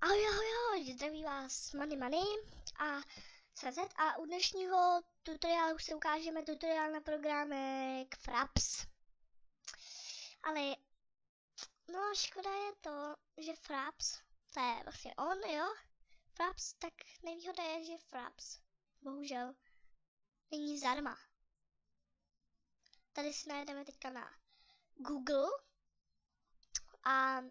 Ahoj, zdraví vás Money a CZ a u dnešního tutoriálu se ukážeme tutoriál na programek Fraps. Ale no škoda je to, že Fraps, to je vlastně on, jo? Fraps, tak nevýhoda je, že Fraps bohužel není zdarma. Tady si najdeme teďka na Google a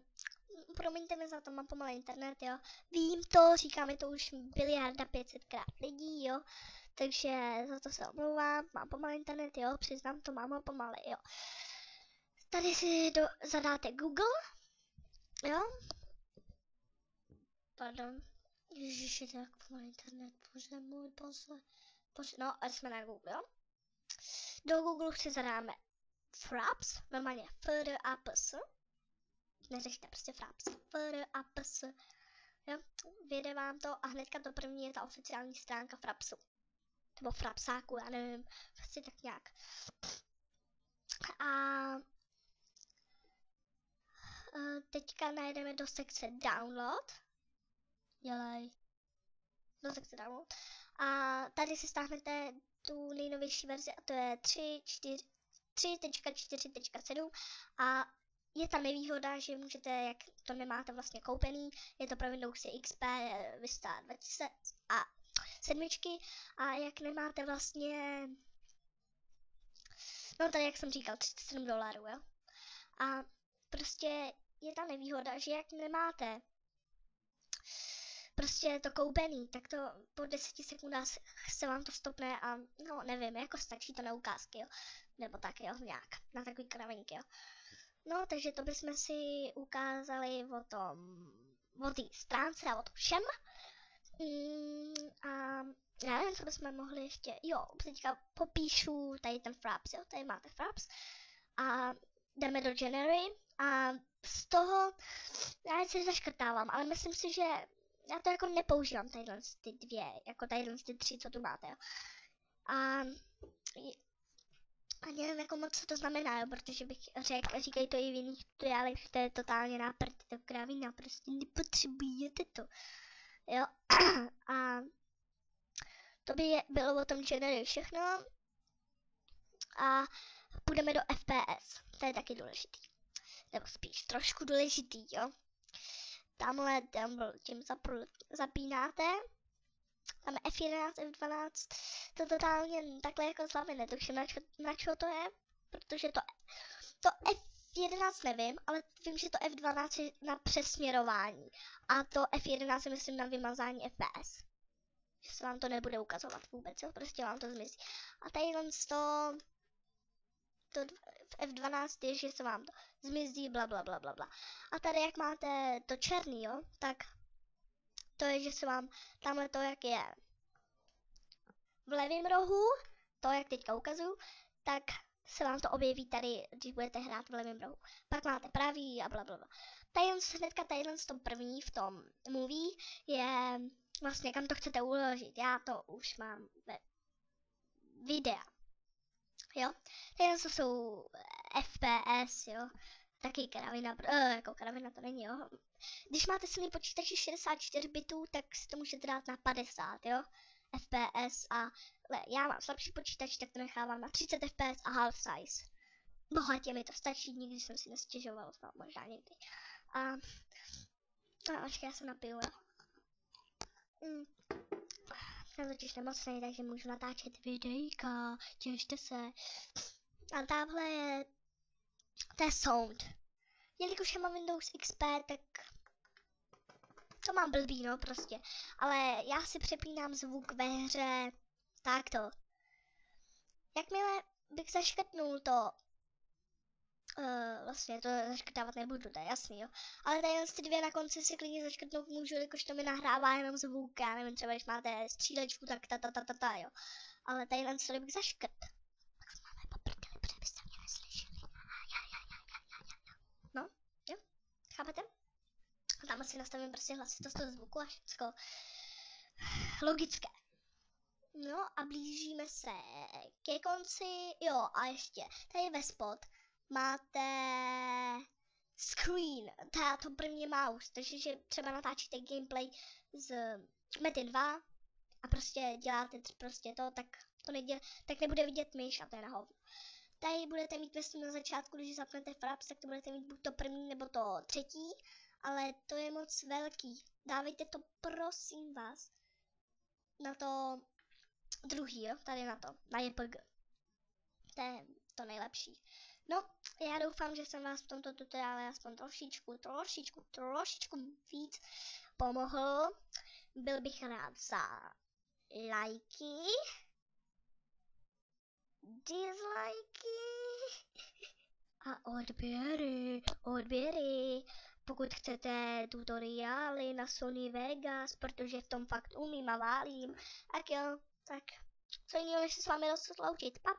promiňte mi za to, mám pomalý internet, jo. Vím to, říkáme to už biliarda 500krát lidí, jo. Takže za to se omlouvám, mám pomalý internet, jo, přiznám to, mám ho pomalý, jo. Tady si zadáte Google, jo. Pardon. Ježiši, to je jak pomalý internet, bože můj, no, a jsme na Google, jo. Do Google si zadáme Fraps, normálně F-R-A-P-S. Neřešte prostě Fraps, F-R-A-P-S. Jo, vyjde vám to a hnedka to první je ta oficiální stránka Frapsu. Nebo Frapsáku, já nevím, prostě tak nějak. A teďka najdeme do sekce Download. Dělej. Do sekce Download. A tady si stáhnete tu nejnovější verzi a to je 3.4.7 a je tam nevýhoda, že můžete, jak to nemáte vlastně koupený, je to pro Windows XP Vista 2000 a 7 a jak nemáte vlastně, no tady jak jsem říkal, $37, jo. A prostě je ta nevýhoda, že jak nemáte prostě to koupený, tak to po 10 sekundách se vám to stopne a no nevím, jako stačí to na ukázky, jo. Nebo tak, jo, nějak, na takový kravinky, jo. No, takže to bychom si ukázali o té stránce a o tom všem. A já nevím, co bychom mohli ještě, jo, teďka popíšu tady ten Fraps, jo, tady máte Fraps. A jdeme do January a z toho, já si zaškrtávám, ale myslím si, že já to jako nepoužívám tadyhle ty dvě, jako tadyhle ty tři, co tu máte, jo. A nevím jako moc, co to znamená, jo, protože bych řekl, říkají to i v jiných tutoriálech, že to je totálně náprd, to kravina, prostě nepotřebujete to, jo. A to by bylo o tom January všechno. A půjdeme do FPS, to je taky důležitý, nebo spíš trošku důležitý, jo. Tamhle tím zapínáte, tam F11, F12, to totálně takhle jako z hlavy netuším, na čo to je, protože to F11 nevím, ale vím, že to F12 je na přesměrování a to F11 je myslím na vymazání FPS. Že se vám to nebude ukazovat vůbec, jo, prostě vám to zmizí. A tadyhle to F12 je, že se vám to zmizí, bla bla bla bla bla. A tady jak máte to černý, jo, tak to je, že se vám tamhle to, jak je v levém rohu, to, jak teďka ukazuju, tak se vám to objeví tady, když budete hrát v levém rohu. Pak máte pravý a blablabla. Hnedka tadyhle to první v tom movie je vlastně, kam to chcete uložit. Já to už mám ve videa. Jo? Tadyhle to jsou FPS, jo. Taky kravina, jako kravina to není, jo. Když máte silný počítač 64 bitů, tak si to můžete dát na 50, jo. FPS a já mám slabší počítač, tak to nechávám na 30 FPS a half size. Bohatě mi to stačí, nikdy jsem si nestěžoval, možná někdy. A já se napiju, jo. Jsem totiž nemocnej, takže můžu natáčet videjka, těšte se. A tamhle je, to je sound. Jelikož já mám Windows XP, tak to mám blbý, no prostě. Ale já si přepínám zvuk ve hře takto. Jakmile bych zaškrtnul to, vlastně to zaškrtávat nebudu, to je jasný, jo. Ale tady ty dvě na konci si klidně zaškrtnout můžu, jakož to mi nahrává jenom zvuk, já nevím, třeba když máte střílečku, tak jo. Ale tady bych zaškrt. Tak máme poprdeli, protože byste mě neslyšeli. No, jo, chápete? A tam asi nastavím prostě hlasitost toho zvuku a všechno logické. No a blížíme se ke konci, jo a ještě, tady ve spod máte screen, to první mouse, takže že třeba natáčíte gameplay z Mety 2 a prostě děláte prostě to, tak nebude vidět myš a to je na hovno. Tady budete mít vlastně na začátku, když zapnete Fraps, tak to budete mít buď to první nebo to třetí, ale to je moc velký. Dávejte to prosím vás na to druhý, jo, tady na JPG. To je to nejlepší. No, já doufám, že jsem vás v tomto tutoriále aspoň trošičku víc pomohl. Byl bych rád za lajky, dislajky a odběry. Pokud chcete tutoriály na Sony Vegas, protože v tom fakt umím a válím, tak jo, tak co jiného, než se s vámi rozloučit. Pa.